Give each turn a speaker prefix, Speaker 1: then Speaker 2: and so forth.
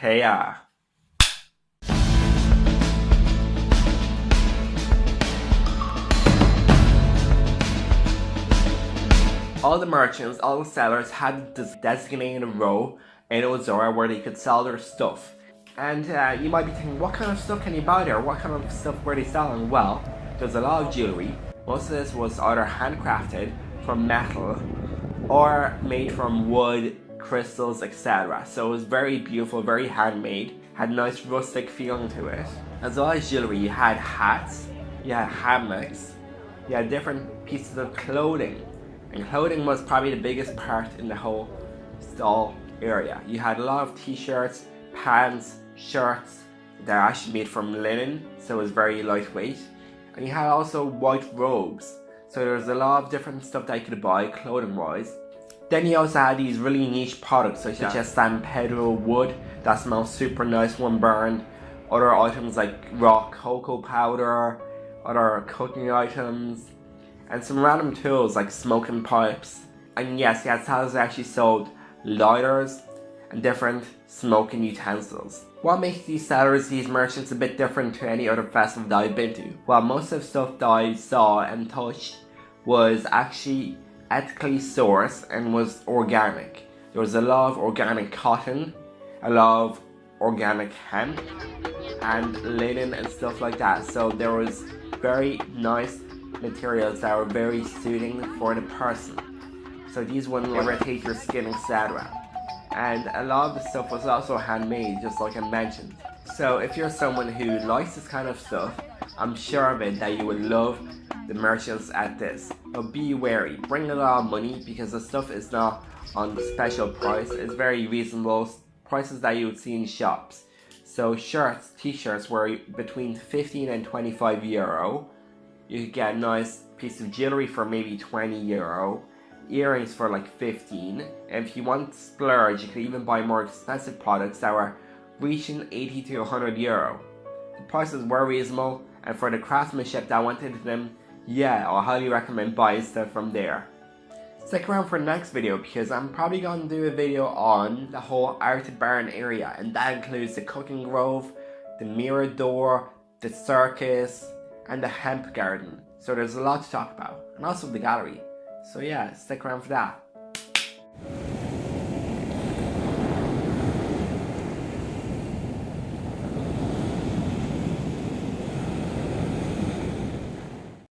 Speaker 1: Kea. All the merchants, all the sellers had this designated row in Ozora where they could sell their stuff. And you might be thinking, what kind of stuff can you buy there? What kind of stuff were they selling? Well, there's a lot of jewelry. Most of this was either handcrafted from metal or made from wood, crystals, etc. So it was very beautiful, very handmade, had a nice rustic feeling to it. As well as jewelry, you had hats, you had hammocks, you had different pieces of clothing. And clothing was probably the biggest part in the whole stall area. You had a lot of t-shirts, pants, shirts that are actually made from linen, so it was very lightweight. And you had also white robes, so there was a lot of different stuff that you could buy clothing wise. Then you also had these really niche products such as San Pedro wood that smells super nice when burned, other items like raw cocoa powder, other cooking items, and some random tools like smoking pipes. And yes, you had sellers that actually sold lighters and different smoking utensils. What makes these sellers, these merchants, a bit different to any other festival that I've been to? Well, most of the stuff that I saw and touched was actually ethically sourced and was organic. There was a lot of organic cotton, a lot of organic hemp and linen and stuff like that. So there was very nice materials that were very soothing for the person. So these wouldn't irritate your skin, etc. And a lot of the stuff was also handmade, just like I mentioned. So if you're someone who likes this kind of stuff, I'm sure of it that you would love the merchants at this. But be wary, bring a lot of money because the stuff is not on special price. It's very reasonable prices that you would see in shops. So shirts, t-shirts were between 15 and 25 euro. You could get a nice piece of jewelry for maybe 20 euro. Earrings for like 15. And if you want to splurge, you could even buy more expensive products that were reaching 80 to 100 euro. The prices were reasonable, and for the craftsmanship that went into them, yeah, I highly recommend buying stuff from there. Stick around for the next video because I'm probably going to do a video on the whole Art Barn area, and that includes the cooking grove, the mirror door, the circus, and the hemp garden. So there's a lot to talk about, and also the gallery. So yeah, stick around for that.